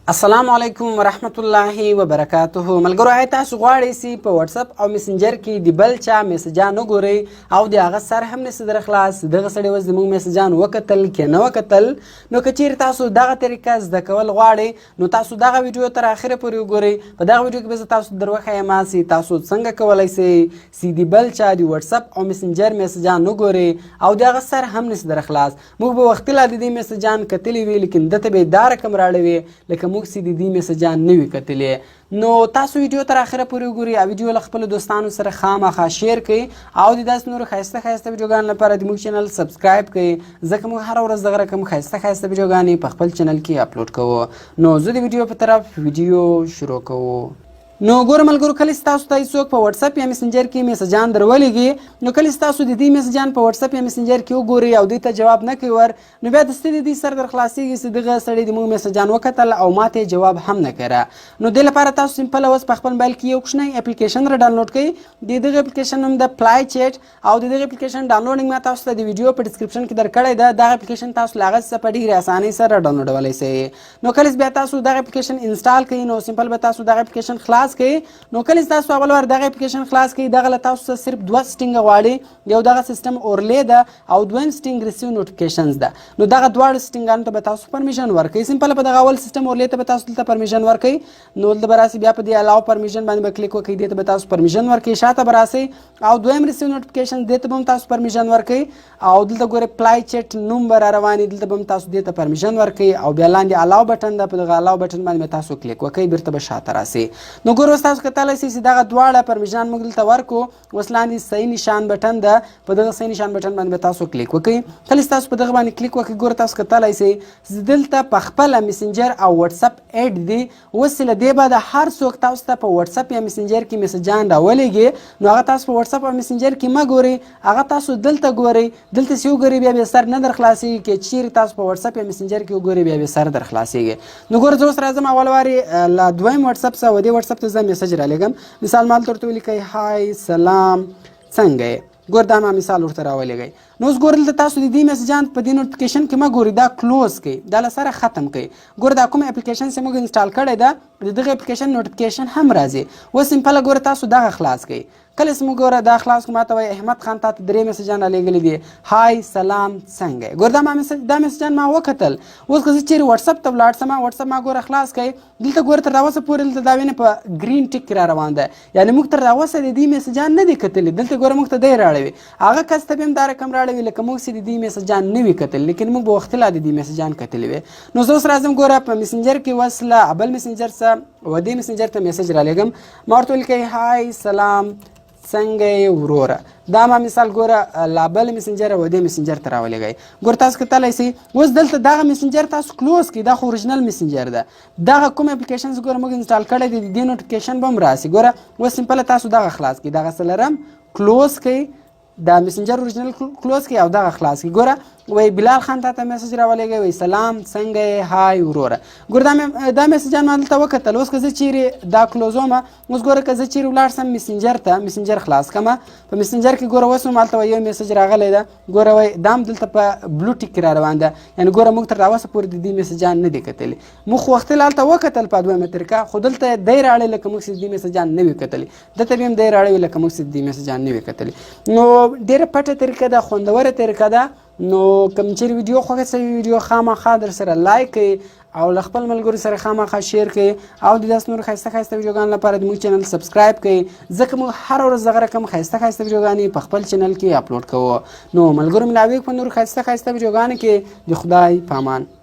السلام علیکم ورحمت الله وبرکاته. ملګرو آیا تاسو غواړئ چې په واتس اپ او میسنجر کې د بل چا میسجان وګورئ او د هغه سر هم نشي در خلاص دغه سړی اوس زموږ میسجان وکتل کې نه وکتل نو که چیرې تاسو دغه طریقه زده کول غواړئ نو تاسو دغه ویډیو تر اخره پورې وګورئ. په دغه ویډیو کې به زه تاسو در وښیم چې تاسو څنګه کولی شئ چې د بل چا د واتس اپ او میسنجر میسجان وګورئ او د هغه سر هم نشي در خلاص. موږ به وختي لا د دې میسجان کتلی وي لیکن دته به دا رقم راړوي لکه موږ چې د دې میسجان نه وي کتلې. نو تاسو ویډیو تر اخره پورې وګورئ او ویډیو له خپلو دوستانو سره خامخا شیر کړئ او د داسې نورو ښایسته ښایسته ویډیوګانو لپاره د موږ چینل سبسکرایب کړئ ځکه موږ هره ورځ دغه رقم ښایسته ښایسته ویډیوګانې په خپل چینل کې اپلوډ کوو. نو زه د ویډیو په طرف ویډیو شروع کوو. نو ګوره ملګرو کله چې تاسو ته څوک په واتس اپ یا میسنجر کې میسجان درولېږي نو کله چې تاسو د دې میسجان په واتس اپ یا میسنجر کې وګورئ او دوی ته جواب نه کوي ور نو بیا دستې د دې سر در خلاصېږي چې دغه سړی د موږ میسجان وکتل او ماته جواب هم نه کړه. نو دې لپاره تاسو سمپل اوس په خپل موبایل کې یو کوچنی اپلیکیشن را ډاونلوډ کړئ. د دغه اپلیکیشن نوم د پلای چیټ او د دغه اپلیکیشن ډاونلوډینګ ما تاسو ته د ویډیو په ډسکرپشن کې درکړی ده. دغه اپلیکیشن تاسو له هغه څخه په ډېرې اسانۍ سره ډاونلوډولی شئ. نو کله بیا تاسو دغه اپلیکیشن انسټال کړئ نو سمپل به تاسو دغه اپلیکیشن خلاص کړئ. نو کله تاسو اول ور دغه اپلیکیشن خلاص کړئ دغه له تاسو څخه صرف دوه سټینګ غواړي یو دغه سیستم اورلی ده او دویم سټینګ ریسیو نوټیفیکیشنز ده. نو دغه دواړو سټینګانو ته به تاسو پرمیشن ورکړئ. سمپل په دغه اول سیستم اورلی ته به تاسو دلته پرمیشن ورکړئ نو دلته به راسئ بیا په دې الاو پرمیشن باندې به کلیک وکړئ دې ته به تاسو پرمیشن ورکړئ. شاته به راسئ او دویم ریسیو نوټیفیکیشن دې ته به هم تاسو پرمیشن ورکړئ او دلته ګورئ پلای چیټ نوم به را روان دلته به هم تاسو دې ته پرمیشن ورکړئ او بیا لاندې الاو بټن ده په دغه الاو بټن باندې تاسو کلیک وکړئ بیرته به شاته راسئ. نو ګورئ اوس تاسو کتلی شئ چې دغه دواړه پرمیشن موږ دلته ورکو. اوس لاندې صحیح نشان بټن ده په دغه صحیح نشان بټن باندې به تاسو کلیک وکړئ. کله چې تاسو په دغه باندې کلیک وکړئ ګوره تاسو کتلی شئ چې دلته په خپله میسنجر او واتس اپ ایډ دی. اوس له دې بعده هر څوک تاسو ته په واتس اپ یا میسنجر کې میسجان راولېږي نو هغه تاسو په واتس اپ او میسنجر کې مه ګورئ هغه تاسو دلته ګورئ. دلته چې وګورئ بیا به سر نه در خلاصېږي که چیرې تاسو په واتس اپ یا میسنجر کې وګورئ بیا به سر در خلاصېږي. نو ګوره زه اوس راځم اول وارې له دویم واتس اپ څخه و دې واتس اپ ته زه میسج رالیږم. مثال مال ورته ولیکئ هاي سلام څنګه یې ګور دا ما مثال ورته راولېږئ. نو اوس ګورئ دلته تاسو د دې میسجان په دې نوټیفیکیشن کې مه ګورئ دا کلوز کړئ دا له سره ختم کړئ. ګوره دا کوم اپلیکیشن چې موږ انسټال کړی ده د دغه اپلیکیشن نوټیفیکیشن هم راځي. اوس سمپله ګوره تاسو دغه خلاص کړئ. کله چې موږ ګوره دا خلاص کړو ماته وایي احمد خان تا ته 3 میسجان رالیږلي دي هاي سلام څنګه یې ګوره دا میسجان ما وکتل. اوس که زه چیرې واتس اپ ته ولاړ سم واتس اپ ما ګوره خلاص کړئ دلته ګوره تر دا اوسه پورې دلته دا وینې په ګرین ټیک را روان ده یعنې موږ تر دا اوسه د دې میسجان نه دي کتلي. دلته ګوره موږ ته دی راړوي هغه کس ته به هم دا رقم راړوي لکه موږ چې د دې میسجان نه وي کتل لیکن موږ به وختي لا د دې میسجان کتلي وي. نو زه اوس راځم ګوره په میسنجر کې اوس له بل میسنجر څخه و دې میسنجر ته میسج رالیږم ما ورته ولیکئ هاي سلام څنګه یې وروره. دا ما مثال ګوره لا بل میسنجر و دې میسنجر ته راولېږئ. ګوره تاسو کتلی شئ اوس دلته دغه میسنجر تاسو کلوز کړئ دا خو اوریجنل میسنجر ده. دغه کوم اپلیکیشن چې ګوره موږ انسټال کړی دی د دې نوټیفیکیشن به هم راسي. ګوره اوس سمپله تاسو دغه خلاص کړئ دغه څه لرم کلوز کړئ دا میسنجر اوریجنل کلوز کړئ او دغه خلاص کړئ. ګوره وای بلال خان ته میسج راولېږئ وای سلام څنګه یې هاي وروره. ګوره دا میسجان ما دلته وکتل. اوس که زه چیرې دا کلوزوم اوس ګوره که زه چیرې ولاړ سم میسنجر ته میسنجر خلاص کړمه په میسنجر کې ګوره اوس هم هلته یو میسج راغلی ده ګوره وای دا هم دلته په بلو ټیک کې را روان ده یعنې ګوره موږ تر دا اوسه پورې د دې میسجان نه دي کتلي. موږ خو وختي هلته وکتل په دویمه طریقه خو دلته دی راړی لکه موږ چې د دې میسجان نه وي کتلي. دلته به هم دی راړی لکه موږ چې د دې میسجان نه وي کتلي. نو ډېره پټه طریقه ده خوندوره طریقه ده. نو کوم چیرې ویډیو خوښه شوې ویډیو خامخا در سره لایک کړئ او له خپل ملګرو سره خامخا شیر کړئ او د داسې نورو ښایسته ښایسته ویډیوګانو لپاره د موږ چینل سبسکرایب کړئ ځکه موږ هره ورځ دغه رقم ښایسته ښایسته ویډیوګانې په خپل چینل کې اپلوډ کوو. نو ملګرو ملاویږو په نورو ښایسته ښایسته ویډیوګانو کې د خدای په امان.